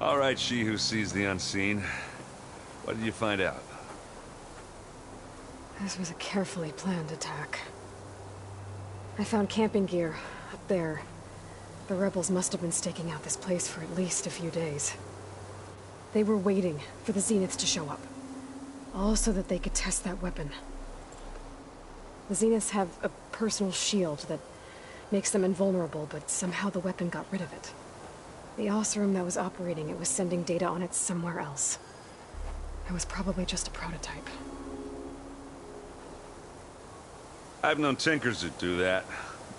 All right, she who sees the unseen. What did you find out? This was a carefully planned attack. I found camping gear up there. The rebels must have been staking out this place for at least a few days. They were waiting for the Zeniths to show up. All so that they could test that weapon. The Zeniths have a personal shield that makes them invulnerable, but somehow the weapon got rid of it. The Oseram that was operating it was sending data on it somewhere else. It was probably just a prototype. I've known tinkers that do that.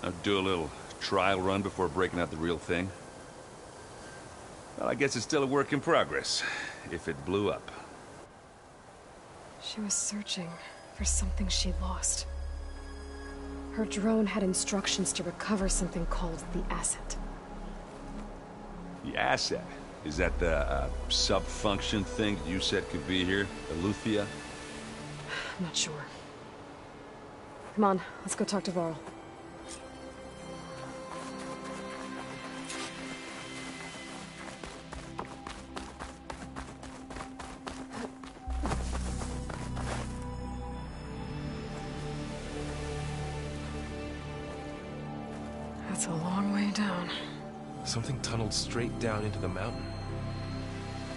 I'd do a little trial run before breaking out the real thing. Well, I guess it's still a work in progress, if it blew up. She was searching for something she lost. Her drone had instructions to recover something called the Asset. The Asset? Is that the sub-function thing you said could be here? Eleuthia? I'm not sure. Come on, let's go talk to Varl. That's a long way down. Something tunneled straight down into the mountain.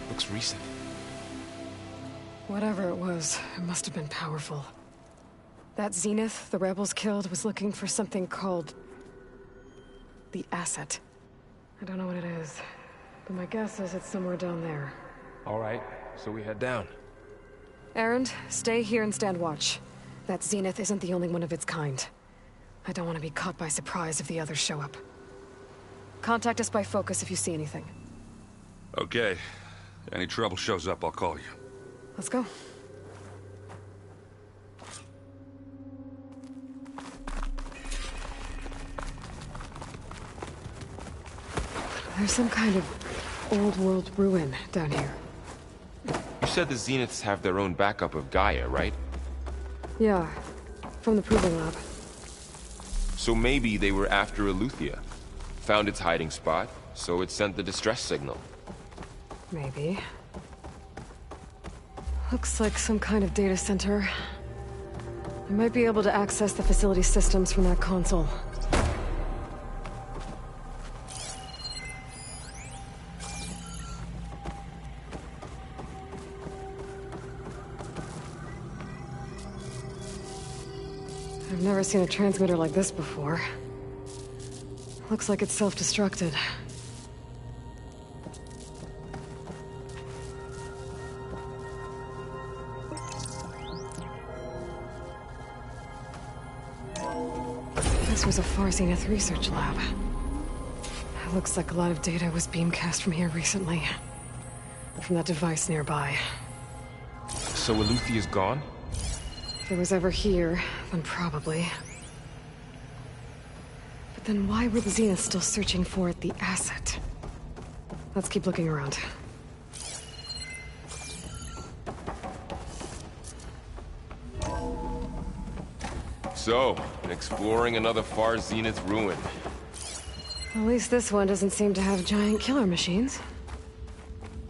Looks recent. Whatever it was, it must have been powerful. That Zenith the rebels killed was looking for something called the Asset. I don't know what it is, but my guess is it's somewhere down there. All right, so we head down. Erend, stay here and stand watch. That Zenith isn't the only one of its kind. I don't want to be caught by surprise if the others show up. Contact us by focus if you see anything. Okay. Any trouble shows up, I'll call you. Let's go. There's some kind of old-world ruin down here. You said the Zeniths have their own backup of Gaia, right? Yeah, from the Proving Lab. So maybe they were after Eleuthia. Found its hiding spot, so it sent the distress signal. Maybe. Looks like some kind of data center. I might be able to access the facility systems from that console. I've never seen a transmitter like this before. Looks like it's self-destructed. This was a Far Zenith research lab. It looks like a lot of data was beamcast from here recently. From that device nearby. So Eleuthia's gone? If it was ever here, then probably. But then why were the Zeniths still searching for the Asset? Let's keep looking around. So, exploring another Far Zenith ruin. At least this one doesn't seem to have giant killer machines.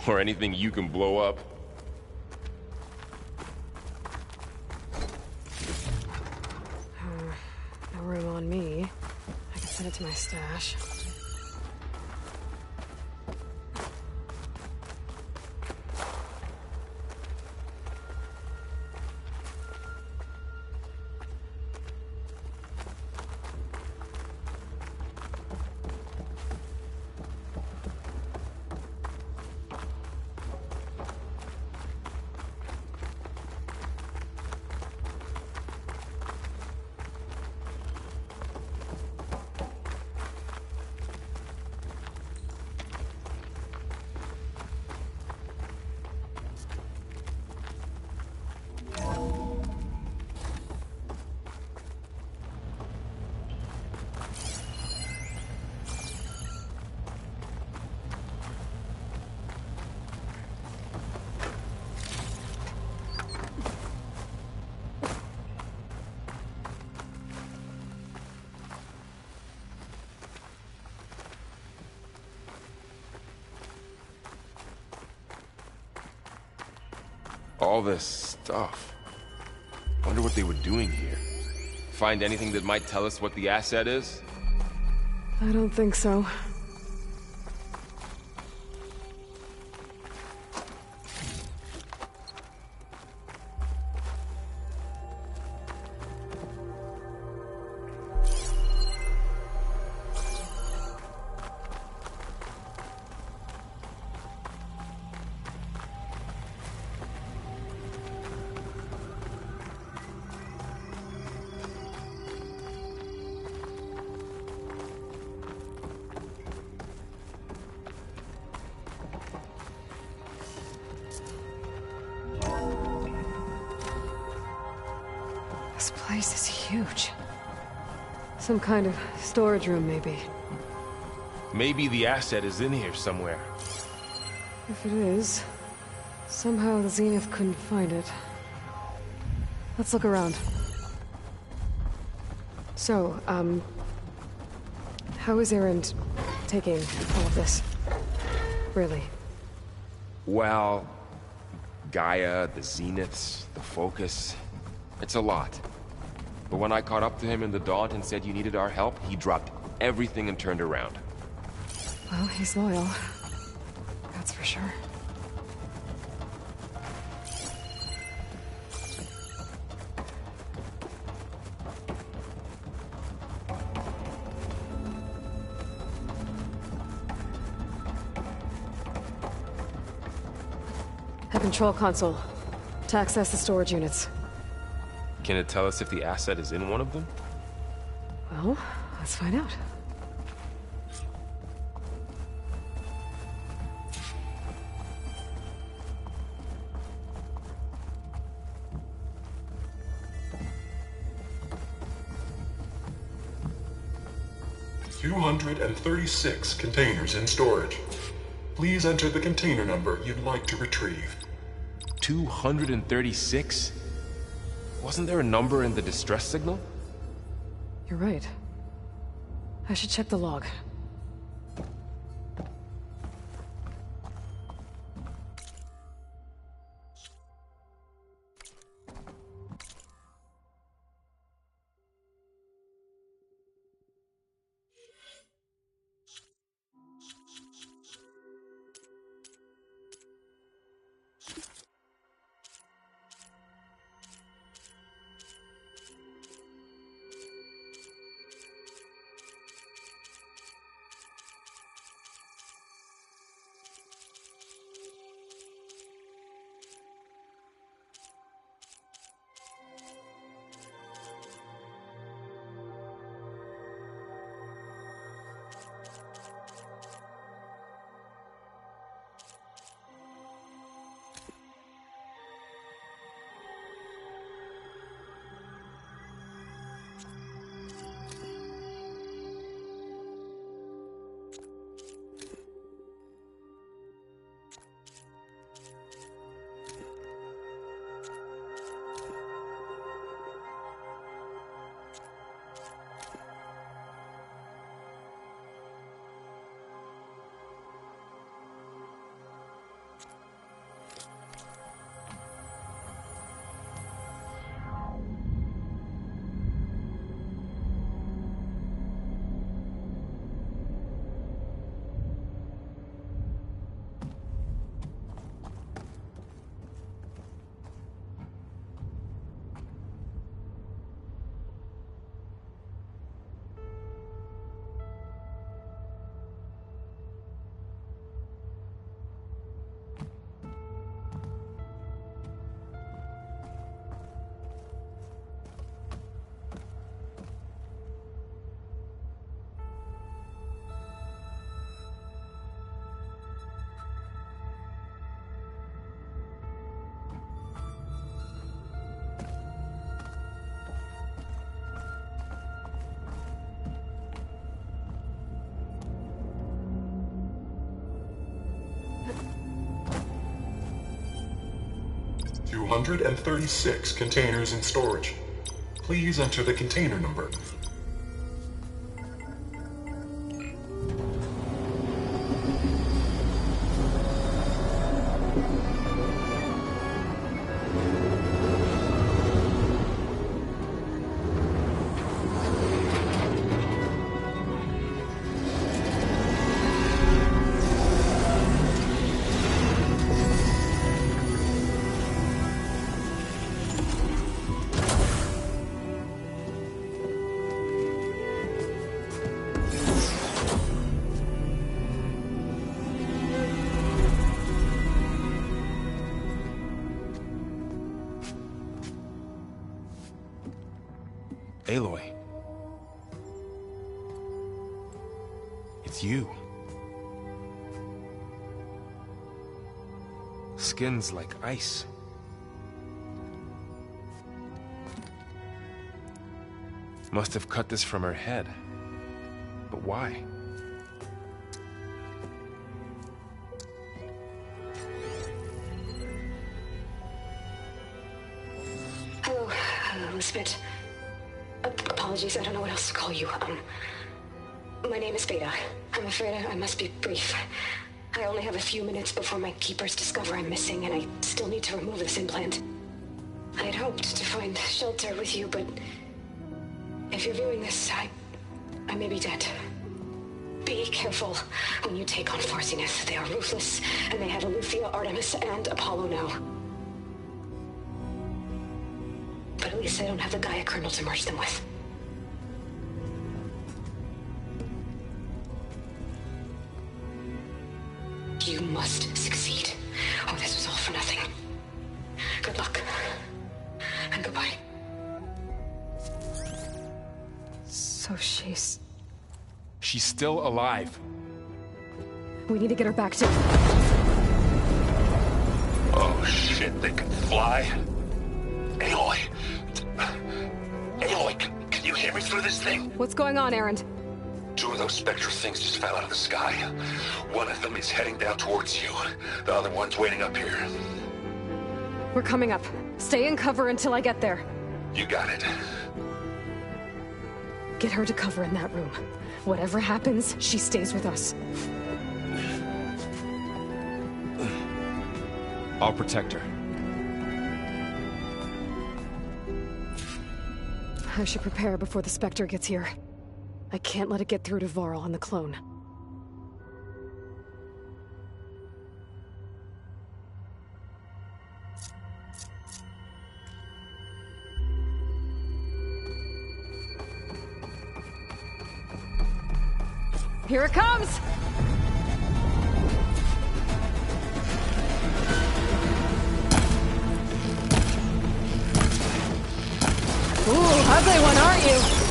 Or anything you can blow up. No room on me. I can send it to my stash. All this stuff. Wonder what they were doing here. Find anything that might tell us what the asset is? I don't think so. This place is huge. Some kind of storage room, maybe. Maybe the asset is in here somewhere. If it is, somehow the Zenith couldn't find it. Let's look around. So, how is Erend taking all of this? Really? Well, Gaia, the Zeniths, the Focus. It's a lot. But when I caught up to him in the Daunt and said you needed our help, he dropped everything and turned around. Well, he's loyal. That's for sure. A control console. To access the storage units. Can it tell us if the asset is in one of them? Well, let's find out. $236 containers in storage. Please enter the container number you'd like to retrieve. 236? Wasn't there a number in the distress signal? You're right. I should check the log. $236 containers in storage. Please enter the container number. Aloy. It's you. Skin's like ice. Must have cut this from her head. But why? Hello, Elizabeth. Apologies, I don't know what else to call you. My name is Beta. I'm afraid I must be brief. I only have a few minutes before my keepers discover I'm missing, and I still need to remove this implant. I had hoped to find shelter with you, but if you're viewing this, I may be dead. Be careful when you take on Farsineth. They are ruthless, and they have Eleuthia, Artemis, and Apollo now. But at least I don't have the Gaia kernel to merge them with. You must succeed, or this was all for nothing. Good luck. And goodbye. So she's still alive. We need to get her back to... Oh shit, they can fly? Aloy! Aloy, can you hear me through this thing? What's going on, Erend? 2 of those Spectre things just fell out of the sky. One of them is heading down towards you. The other one's waiting up here. We're coming up. Stay in cover until I get there. You got it. Get her to cover in that room. Whatever happens, she stays with us. I'll protect her. I should prepare before the Spectre gets here. I can't let it get through to Varl and the clone. Here it comes! Ooh, ugly one, aren't you?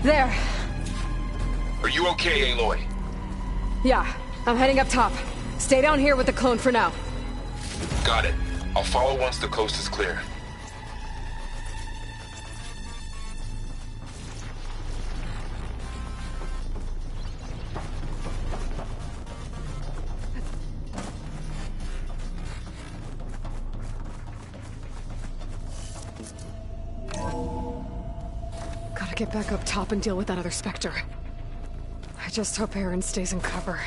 There. Are you okay, Aloy? Yeah, I'm heading up top. Stay down here with the clone for now. Got it. I'll follow once the coast is clear. Gotta get back up top and deal with that other Spectre. I just hope Erend stays in cover.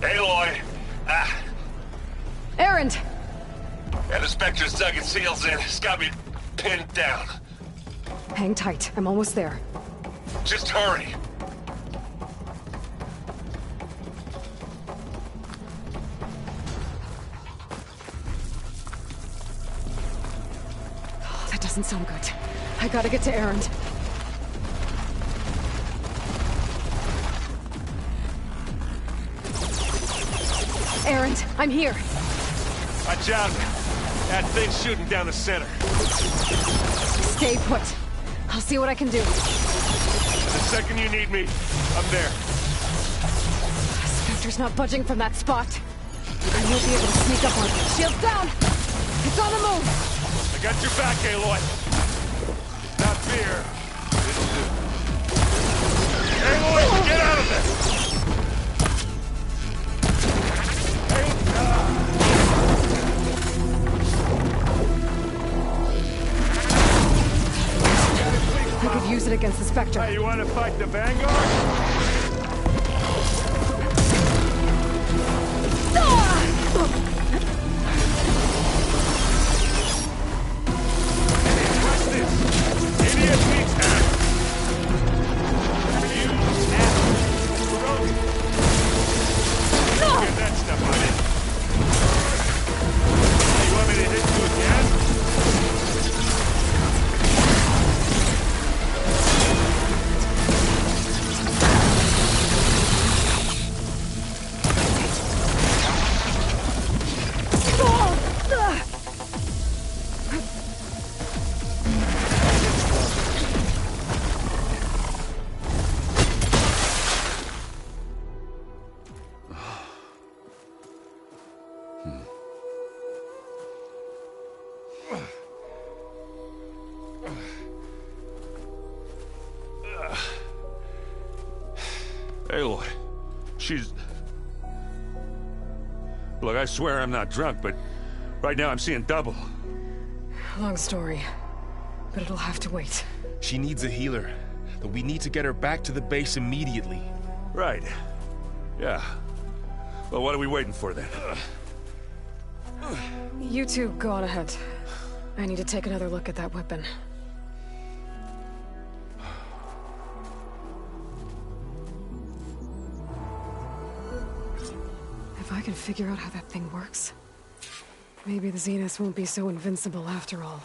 Aloy! Erend! And the Spectre's dug its heels in. It's got me pinned down. Hang tight. I'm almost there. Just hurry. Oh, that doesn't sound good. I gotta get to Erend. Erend, I'm here. Watch out. That thing's shooting down the center. Stay put. I'll see what I can do. The second you need me, I'm there. Spectre's not budging from that spot. I won't be able to sneak up on it. Shields down! It's on the move! I got your back, Aloy. Not fear. It'll do. Aloy, get out of there! I could use it against the Spectre. Hey, you want to fight the Vanguard? What's this? Idiot meets ass. You ass. Get that stuff on it. Hey, you want me to hit you again? Aloy, she's... Look, I swear I'm not drunk, but right now I'm seeing double. Long story, but it'll have to wait. She needs a healer, but we need to get her back to the base immediately. Right. Yeah. Well, what are we waiting for then? You two go on ahead. I need to take another look at that weapon. If I can figure out how that thing works, maybe the Zeniths won't be so invincible after all.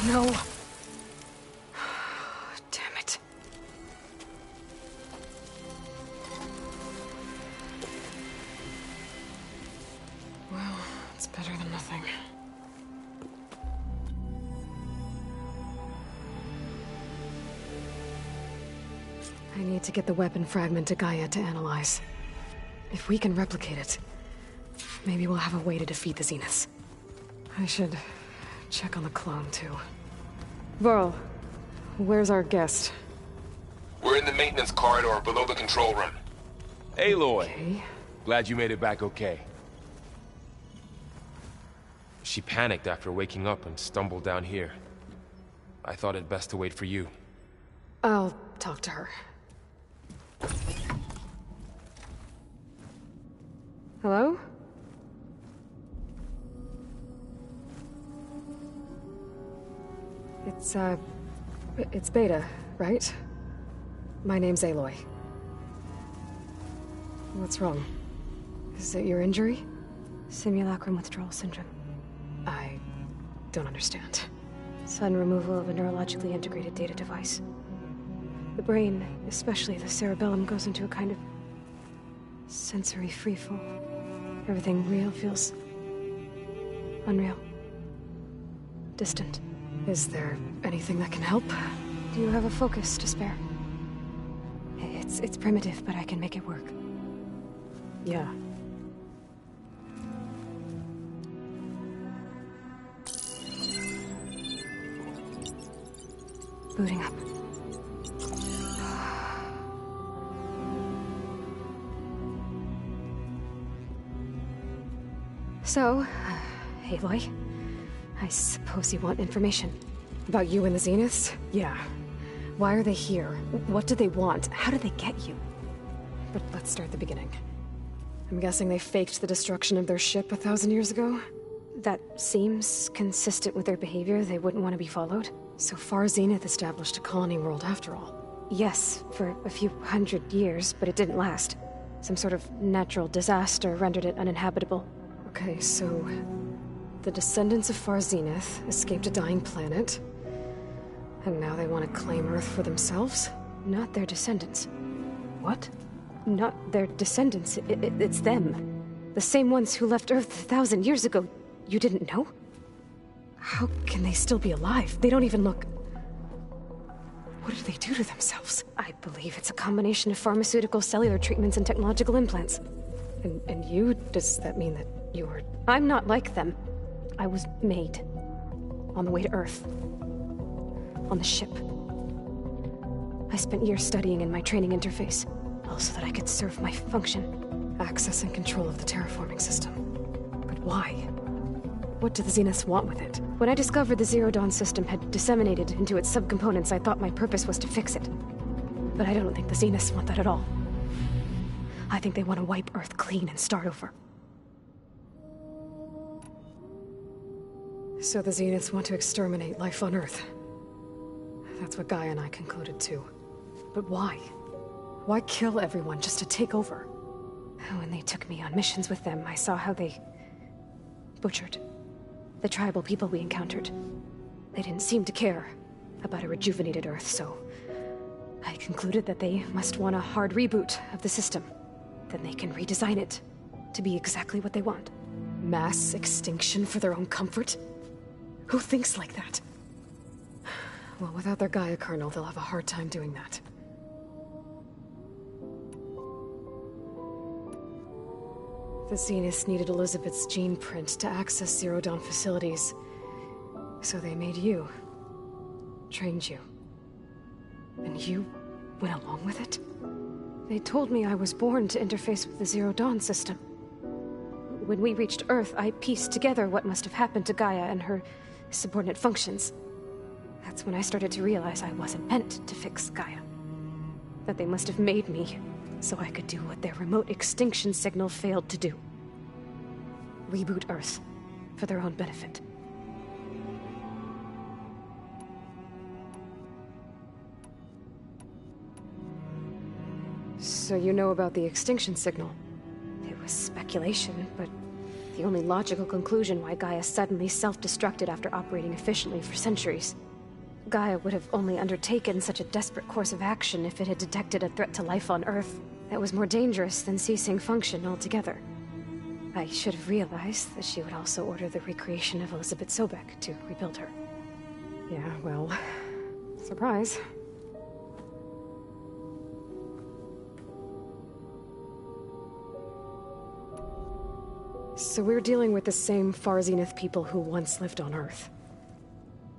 No. Damn it. Well, it's better than nothing. I need to get the weapon fragment to Gaia to analyze. If we can replicate it, maybe we'll have a way to defeat the Zeniths. I should check on the clone, too. Varl, where's our guest? We're in the maintenance corridor below the control room. Aloy, Okay. glad you made it back okay. She panicked after waking up and stumbled down here. I thought it best to wait for you. I'll talk to her. Hello? It's Beta, right? My name's Aloy. What's wrong? Is it your injury? Simulacrum withdrawal syndrome. I don't understand. Sudden removal of a neurologically integrated data device. The brain, especially the cerebellum, goes into a kind of sensory freefall. Everything real feels unreal. Distant. Is there anything that can help? Do you have a focus to spare? It's primitive, but I can make it work. Yeah. Booting up. So, Aloy, I suppose you want information. About you and the Zeniths? Yeah. Why are they here? What do they want? How did they get you? But let's start at the beginning. I'm guessing they faked the destruction of their ship 1,000 years ago? That seems consistent with their behavior. They wouldn't want to be followed. So far, Zenith established a colony world after all. Yes, for a few hundred years, but it didn't last. Some sort of natural disaster rendered it uninhabitable. Okay, so... the descendants of Far Zenith escaped a dying planet, and now they want to claim Earth for themselves? Not their descendants. What? Not their descendants. It's them. The same ones who left Earth 1,000 years ago. You didn't know? How can they still be alive? They don't even look... What did they do to themselves? I believe it's a combination of pharmaceutical, cellular treatments, and technological implants. And you? Does that mean that you were... I'm not like them. I was made. On the way to Earth. On the ship. I spent years studying in my training interface, all so that I could serve my function. Access and control of the terraforming system. But why? What do the Zeniths want with it? When I discovered the Zero Dawn system had disseminated into its subcomponents, I thought my purpose was to fix it. But I don't think the Zeniths want that at all. I think they want to wipe Earth clean and start over. So the Zeniths want to exterminate life on Earth. That's what Gaia and I concluded too. But why? Why kill everyone just to take over? When they took me on missions with them, I saw how they... butchered the tribal people we encountered. They didn't seem to care about a rejuvenated Earth, so... I concluded that they must want a hard reboot of the system. Then they can redesign it to be exactly what they want. Mass extinction for their own comfort? Who thinks like that? Well, without their Gaia kernel, they'll have a hard time doing that. The Zeniths needed Elizabeth's gene print to access Zero Dawn facilities. So they made you. Trained you. And you went along with it? They told me I was born to interface with the Zero Dawn system. When we reached Earth, I pieced together what must have happened to Gaia and her subordinate functions. That's when I started to realize I wasn't meant to fix Gaia. That they must have made me so I could do what their remote extinction signal failed to do. Reboot Earth for their own benefit. So you know about the extinction signal? It was speculation, but the only logical conclusion why Gaia suddenly self-destructed after operating efficiently for centuries. Gaia would have only undertaken such a desperate course of action if it had detected a threat to life on Earth that was more dangerous than ceasing function altogether. I should have realized that she would also order the recreation of Elizabeth Sobek to rebuild her. Yeah, well... surprise. So we're dealing with the same Far Zenith people who once lived on Earth.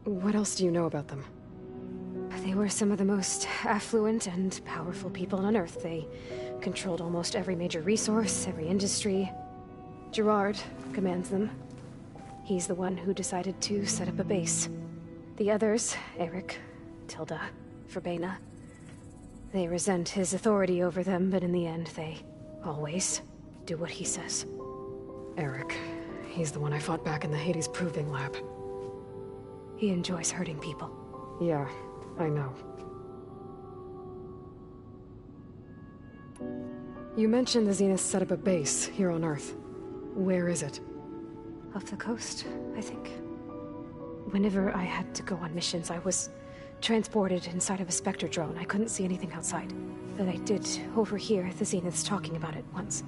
What else do you know about them? They were some of the most affluent and powerful people on Earth. They controlled almost every major resource, every industry. Gerard commands them. He's the one who decided to set up a base. The others, Eric, Tilda, Verbena, they resent his authority over them, but in the end, they always do what he says. Eric. He's the one I fought back in the Hades Proving Lab. He enjoys hurting people. Yeah, I know. You mentioned the Zeniths set up a base here on Earth. Where is it? Off the coast, I think. Whenever I had to go on missions, I was transported inside of a Spectre drone. I couldn't see anything outside. But I did overhear the Zeniths talking about it once.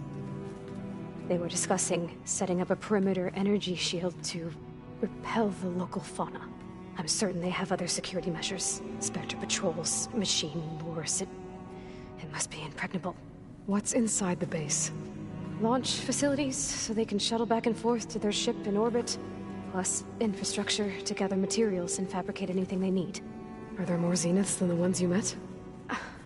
They were discussing setting up a perimeter energy shield to repel the local fauna. I'm certain they have other security measures. Spectre patrols, machine wars. It must be impregnable. What's inside the base? Launch facilities, so they can shuttle back and forth to their ship in orbit. Plus infrastructure to gather materials and fabricate anything they need. Are there more Zeniths than the ones you met?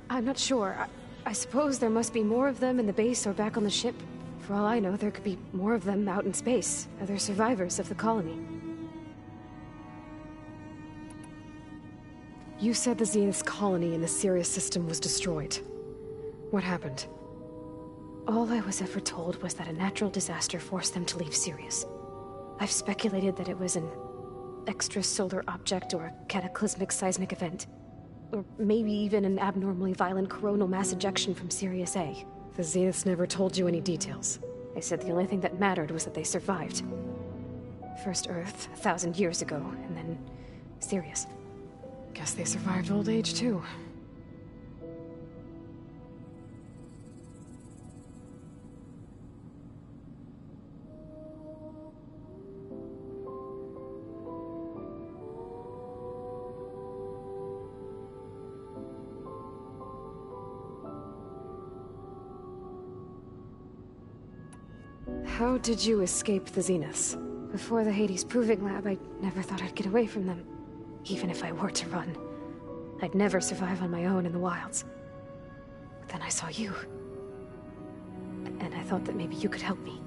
I'm not sure. I suppose there must be more of them in the base or back on the ship. For all I know, there could be more of them out in space. Other survivors of the colony. You said the Zenith's colony in the Sirius system was destroyed. What happened? All I was ever told was that a natural disaster forced them to leave Sirius. I've speculated that it was an extrasolar object or a cataclysmic seismic event. Or maybe even an abnormally violent coronal mass ejection from Sirius A. The Zeniths never told you any details. They said the only thing that mattered was that they survived. First Earth, 1,000 years ago, and then Sirius. Guess they survived old age, too. How did you escape the Zeniths? Before the Hades Proving Lab, I never thought I'd get away from them. Even if I were to run. I'd never survive on my own in the wilds. But then I saw you. And I thought that maybe you could help me.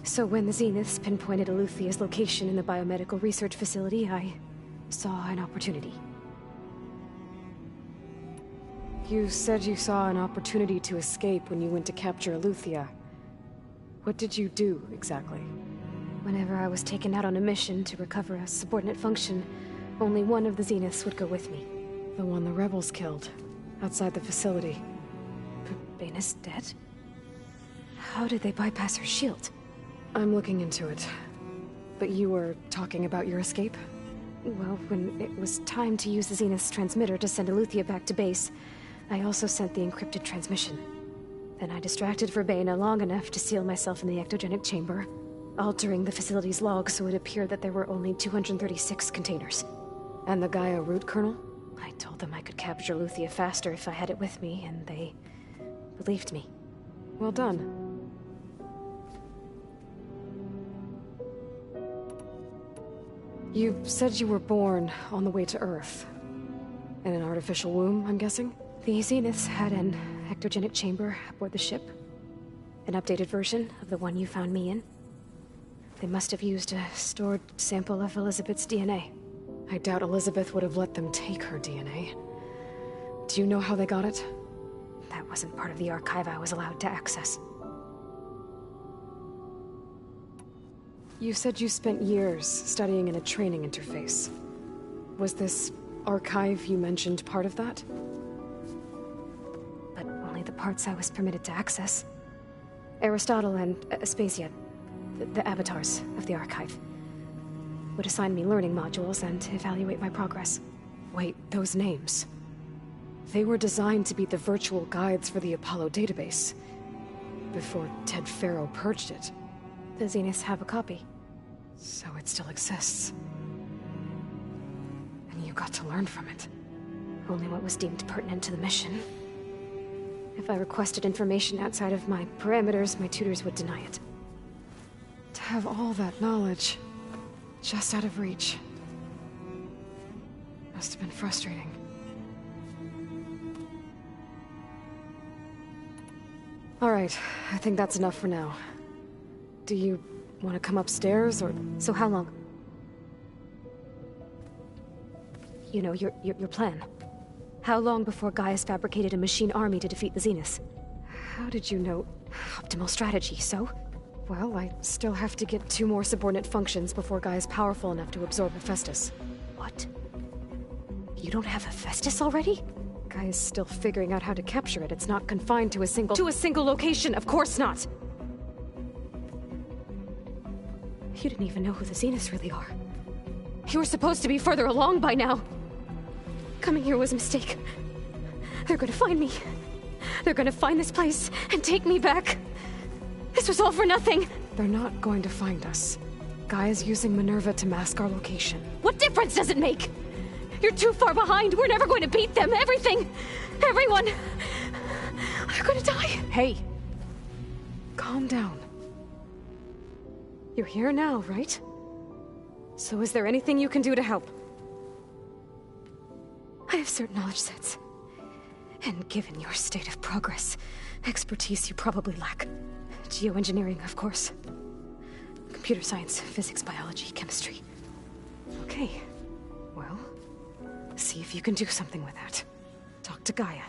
So when the Zeniths pinpointed Eluthia's location in the biomedical research facility, I saw an opportunity. You said you saw an opportunity to escape when you went to capture Eluthia. What did you do, exactly? Whenever I was taken out on a mission to recover a subordinate function, only one of the Zeniths would go with me. The one the rebels killed, outside the facility. Baina's dead? How did they bypass her shield? I'm looking into it. But you were talking about your escape? Well, when it was time to use the Zenith's transmitter to send Eluthia back to base, I also sent the encrypted transmission. Then I distracted Verbena long enough to seal myself in the ectogenic chamber, altering the facility's log so it appeared that there were only 236 containers. And the Gaia root kernel? I told them I could capture Eluthia faster if I had it with me, and they believed me. Well done. You said you were born on the way to Earth. In an artificial womb, I'm guessing? The Zeniths had an ectogenic chamber aboard the ship. An updated version of the one you found me in. They must have used a stored sample of Elizabeth's DNA. I doubt Elizabeth would have let them take her DNA. Do you know how they got it? That wasn't part of the archive I was allowed to access. You said you spent years studying in a training interface. Was this archive you mentioned part of that? But only the parts I was permitted to access. Aristotle and Aspasia, the avatars of the archive, would assign me learning modules and evaluate my progress. Wait, those names. They were designed to be the virtual guides for the Apollo database. Before Ted Faro purged it. The Zeniths have a copy. So it still exists. And you got to learn from it. Only what was deemed pertinent to the mission. If I requested information outside of my parameters, my tutors would deny it. To have all that knowledge, just out of reach. Must have been frustrating. All right, I think that's enough for now. Do you want to come upstairs, or...? So how long? You know, your plan. How long before Gaia's fabricated a machine army to defeat the Zeniths? How did you know? Optimal strategy, so? Well, I still have to get 2 more subordinate functions before Gaia's powerful enough to absorb Hephaestus. What? You don't have Hephaestus already? Gaia's still figuring out how to capture it. It's not confined to a single... To a single location! Of course not! You didn't even know who the Zeniths really are. You were supposed to be further along by now! Coming here was a mistake. They're gonna find me. They're gonna find this place and take me back. This was all for nothing! They're not going to find us. Gaia's using Minerva to mask our location. What difference does it make? You're too far behind. We're never going to beat them. Everything, everyone, they're gonna die. Hey! Calm down. You're here now, right? So is there anything you can do to help? I have certain knowledge sets. And given your state of progress, expertise you probably lack. Geoengineering, of course. Computer science, physics, biology, chemistry. Okay. Well, see if you can do something with that. Talk to Gaia.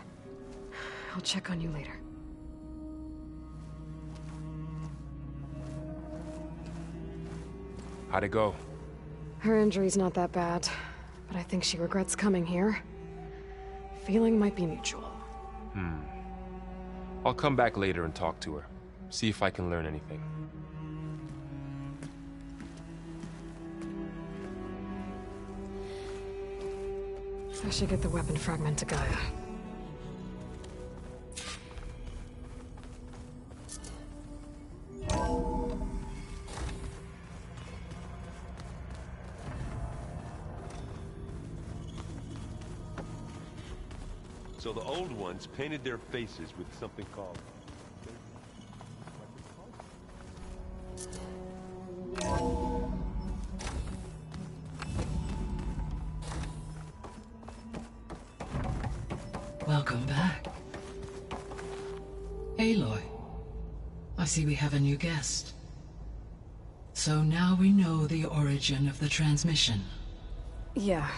I'll check on you later. How'd it go? Her injury's not that bad, but I think she regrets coming here. Feeling might be mutual. I'll come back later and talk to her. See if I can learn anything. I should get the weapon fragment to Gaia. So the old ones painted their faces with something called... Welcome back. Aloy. I see we have a new guest. So now we know the origin of the transmission. Yeah.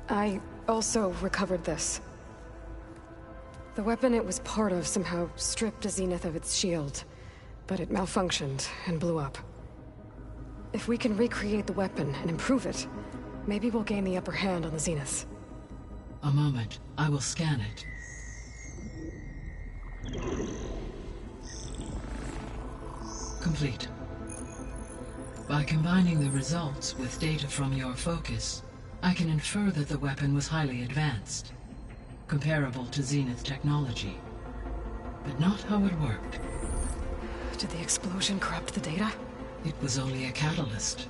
I also recovered this. The weapon it was part of somehow stripped Zenith of its shield, but it malfunctioned and blew up. If we can recreate the weapon and improve it, maybe we'll gain the upper hand on the Zeniths. A moment. I will scan it. Complete. By combining the results with data from your focus, I can infer that the weapon was highly advanced, comparable to Zenith technology, but not how it worked. Did the explosion corrupt the data? It was only a catalyst.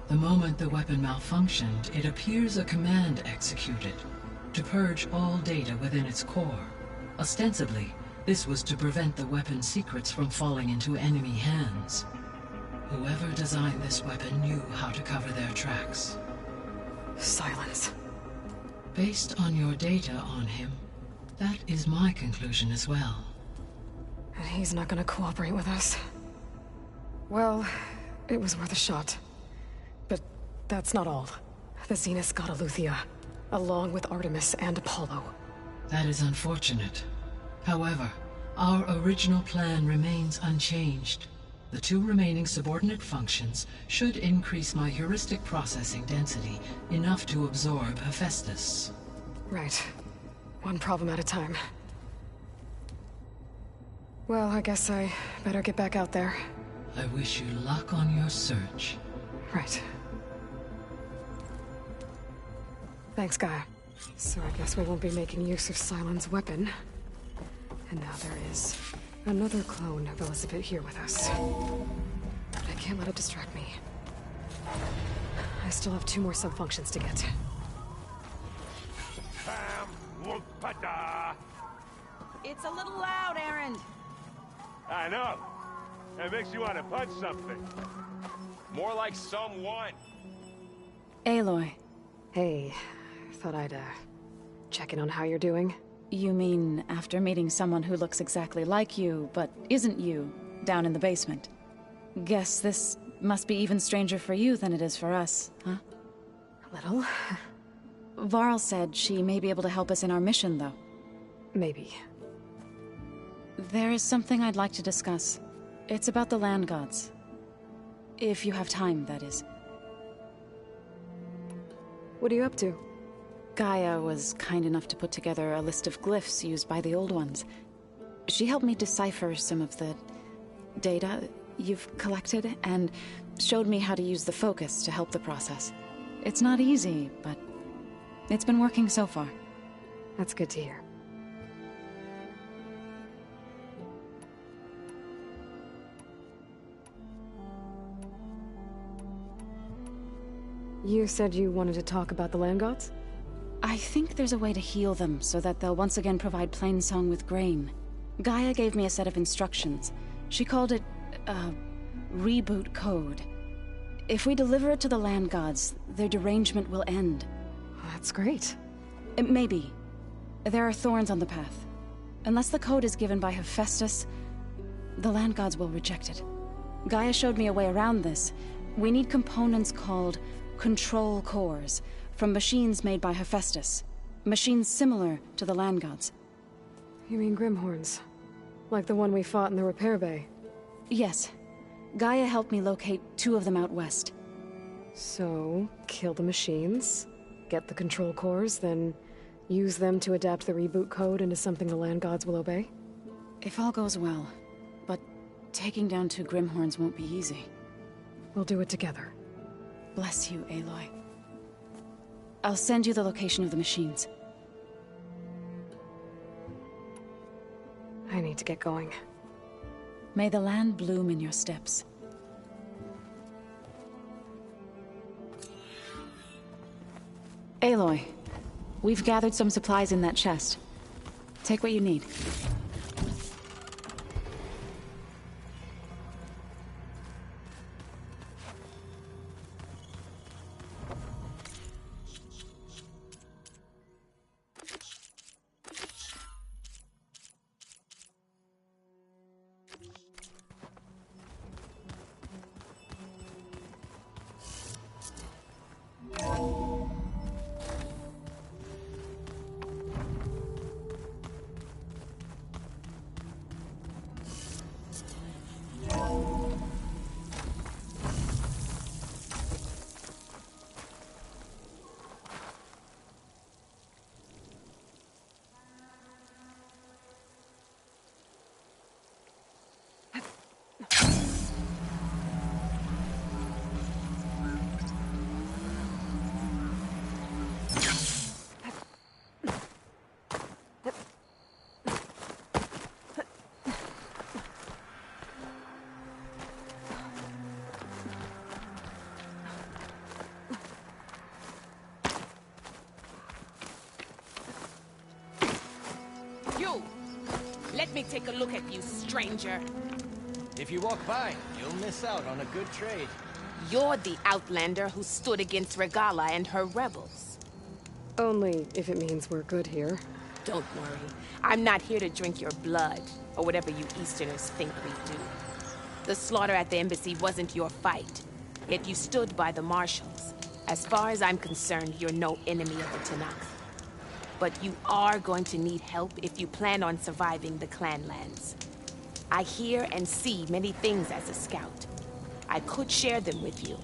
The moment the weapon malfunctioned, it appears a command executed to purge all data within its core. Ostensibly, this was to prevent the weapon's secrets from falling into enemy hands. Whoever designed this weapon knew how to cover their tracks. Silence. Based on your data on him, that is my conclusion as well. And he's not gonna cooperate with us. Well, it was worth a shot. But that's not all. The Zeniths got Eleuthia, along with Artemis and Apollo. That is unfortunate. However, our original plan remains unchanged. The two remaining subordinate functions should increase my heuristic processing density enough to absorb Hephaestus. Right. One problem at a time. Well, I guess I better get back out there. I wish you luck on your search. Right. Thanks, Gaia. So I guess we won't be making use of Cylon's weapon. And now there is another clone of Elizabeth here with us. But I can't let it distract me. I still have 2 more sub-functions to get. It's a little loud, Erend. I know. It makes you want to punch something. More like someone. Aloy, Hey, thought I'd, check in on how you're doing. You mean after meeting someone who looks exactly like you, but isn't you, down in the basement? Guess this must be even stranger for you than it is for us, huh? A little. Varl said she may be able to help us in our mission, though. Maybe. There is something I'd like to discuss. It's about the land gods. If you have time, that is. What are you up to? Gaia was kind enough to put together a list of glyphs used by the Old Ones. She helped me decipher some of the data you've collected, and showed me how to use the focus to help the process. It's not easy, but it's been working so far. That's good to hear. You said you wanted to talk about the land gods? I think there's a way to heal them so that they'll once again provide Plainsong with grain. Gaia gave me a set of instructions. She called it, reboot code. If we deliver it to the land gods, their derangement will end. That's great. Maybe. There are thorns on the path. Unless the code is given by Hephaestus, the land gods will reject it. Gaia showed me a way around this. We need components called control cores, from machines made by Hephaestus. Machines similar to the land gods. You mean Grimhorns? Like the one we fought in the repair bay? Yes. Gaia helped me locate 2 of them out west. So, kill the machines, get the control cores, then use them to adapt the reboot code into something the land gods will obey? If all goes well. But taking down 2 Grimhorns won't be easy. We'll do it together. Bless you, Aloy. I'll send you the location of the machines. I need to get going. May the land bloom in your steps. Aloy, we've gathered some supplies in that chest. Take what you need. You! Let me take a look at you, stranger. If you walk by, you'll miss out on a good trade. You're the Outlander who stood against Regalla and her rebels. Only if it means we're good here. Don't worry. I'm not here to drink your blood, or whatever you Easterners think we do. The slaughter at the embassy wasn't your fight, yet you stood by the Marshals. As far as I'm concerned, you're no enemy of the Tenakth. But you are going to need help if you plan on surviving the Clanlands. I hear and see many things as a scout. I could share them with you.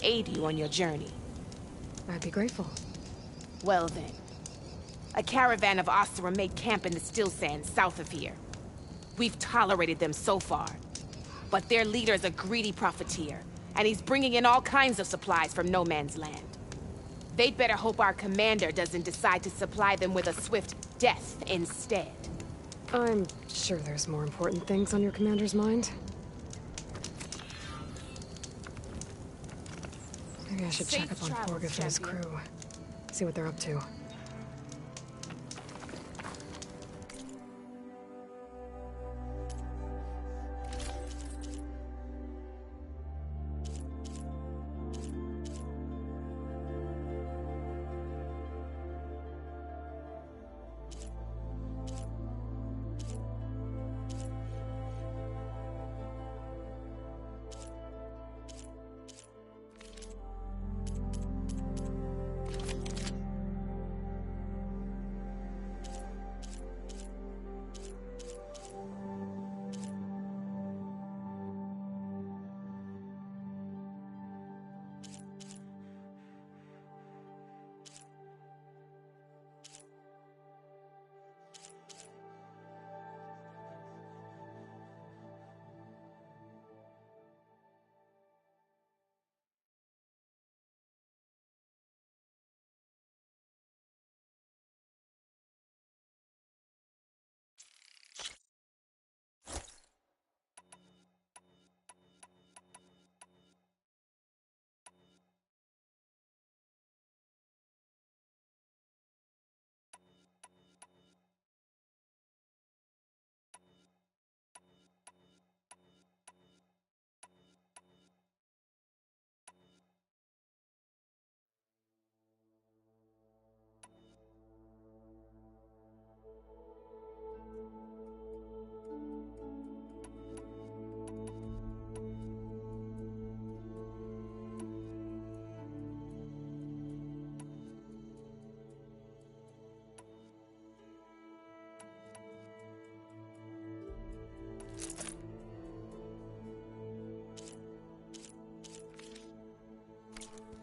Aid you on your journey. I'd be grateful. Well then. A caravan of Oseram made camp in the Still Sands south of here. We've tolerated them so far. But their leader's a greedy profiteer, and he's bringing in all kinds of supplies from no man's land. They'd better hope our commander doesn't decide to supply them with a swift death instead. I'm sure there's more important things on your commander's mind. Maybe I should check up on Forgeth and his crew. See what they're up to.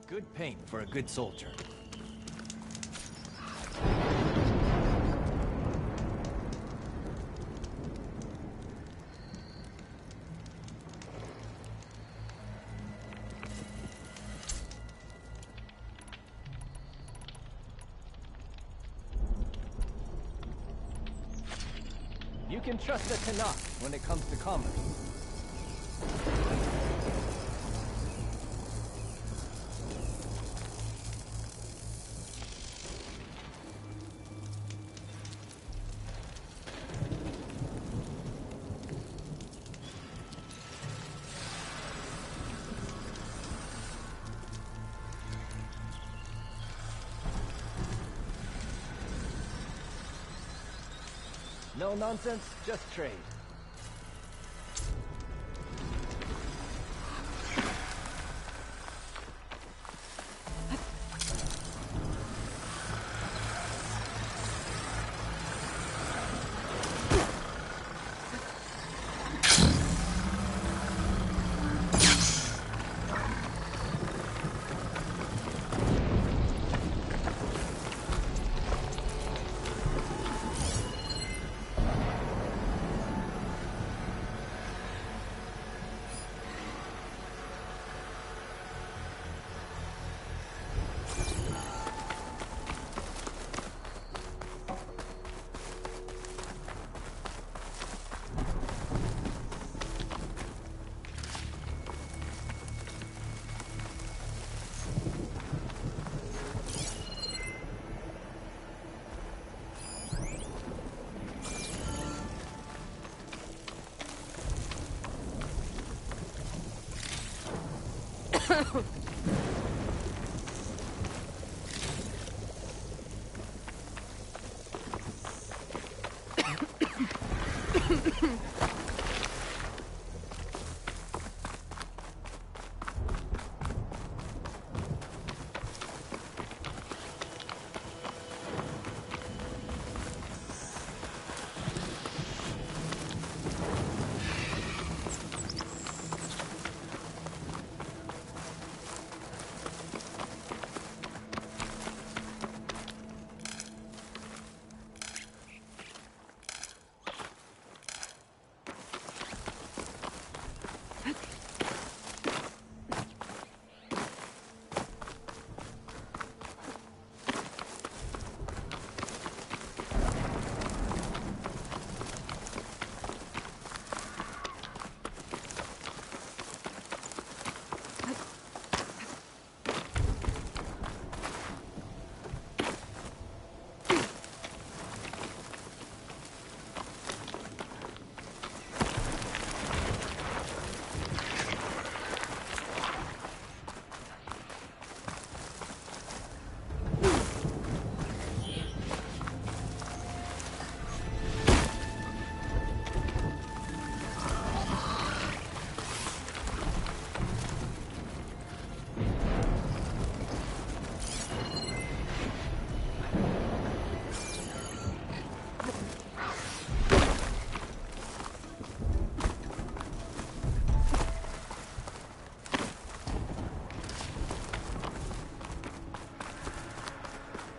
Good paint for a good soldier. You can trust the Tenakth when it comes to commerce. No nonsense, just trade.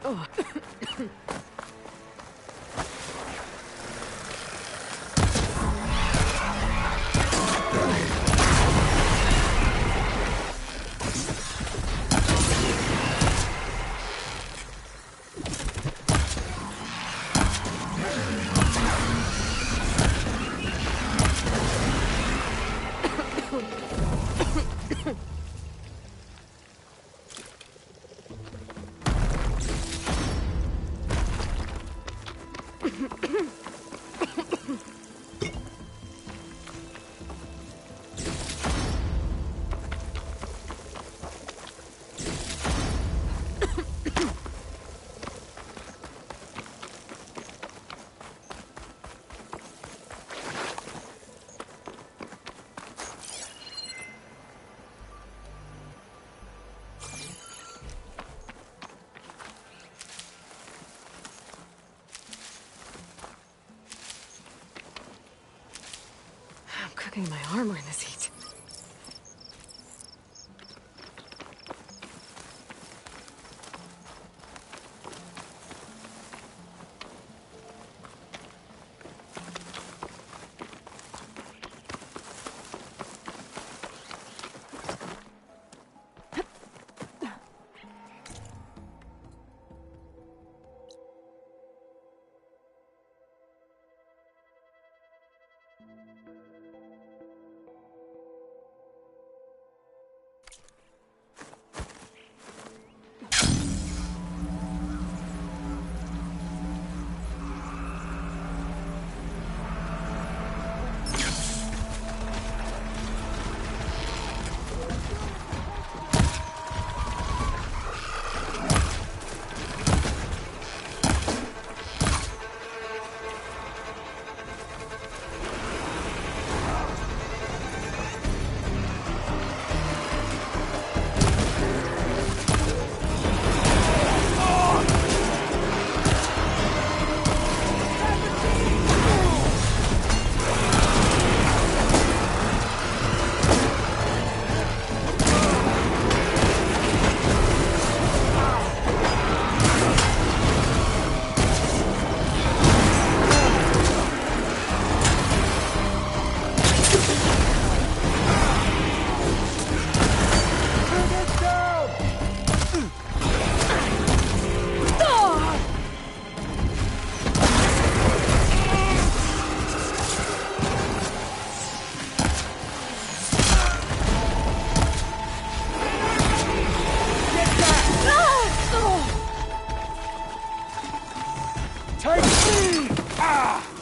Oh. Cooking my armor in this heat. Take me! Ah!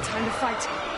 Time to fight.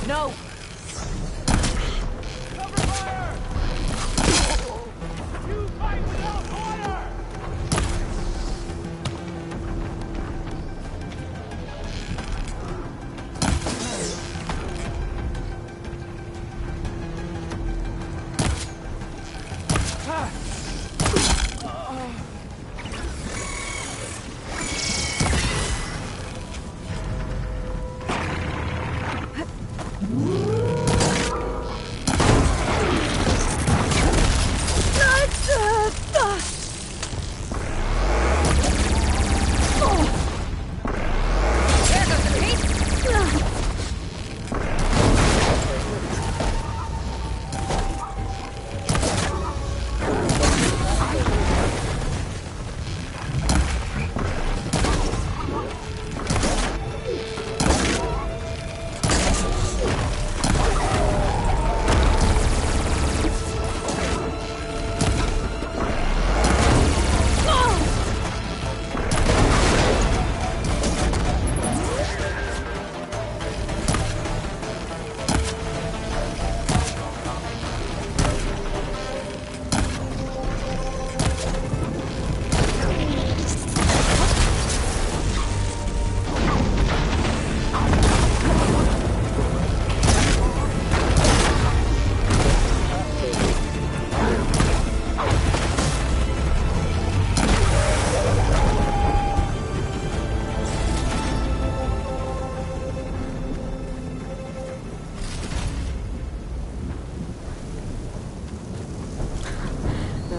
No!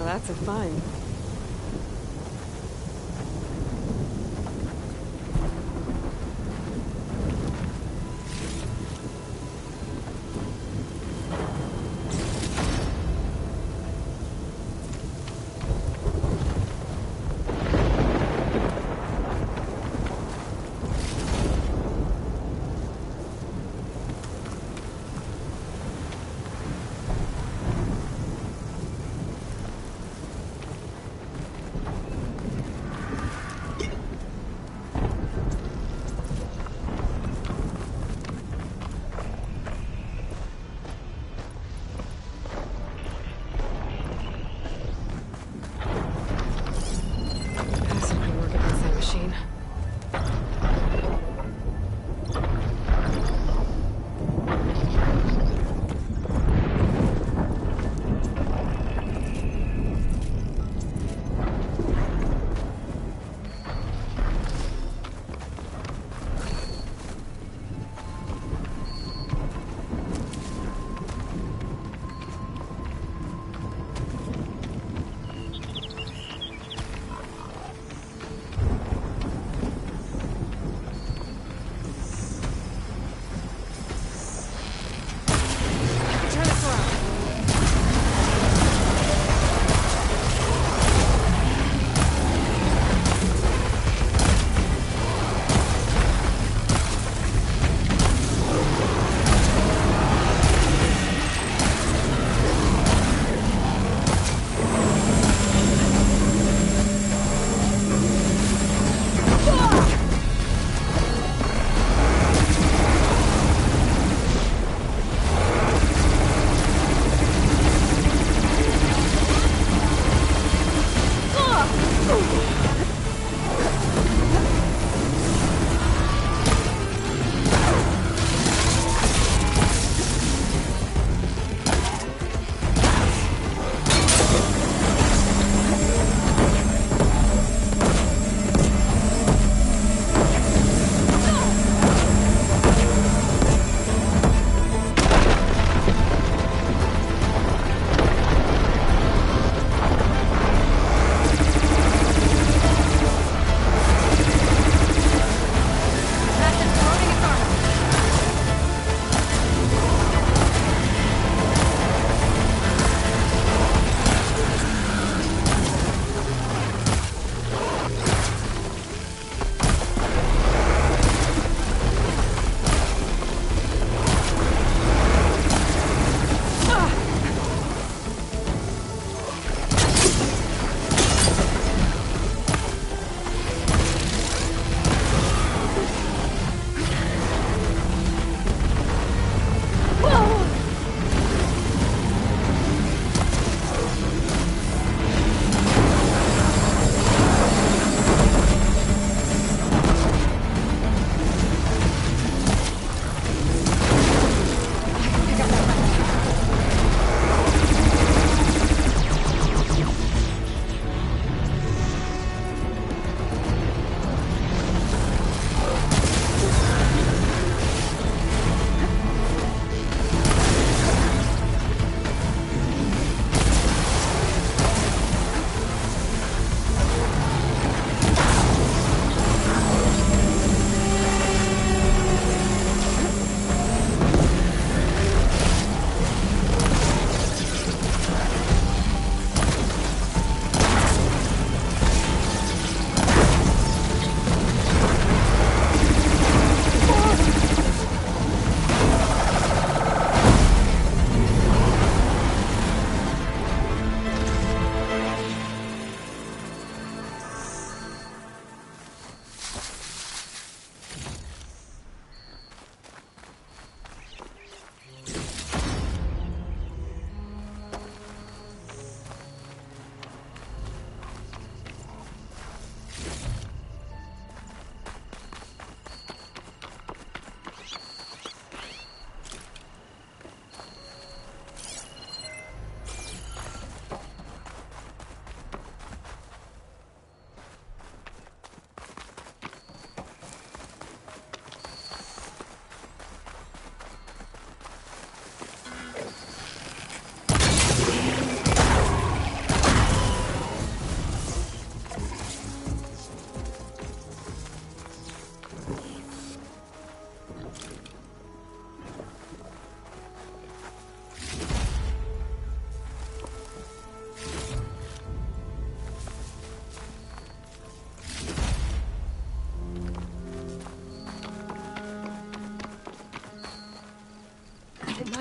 That's a find.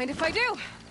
mind if I do?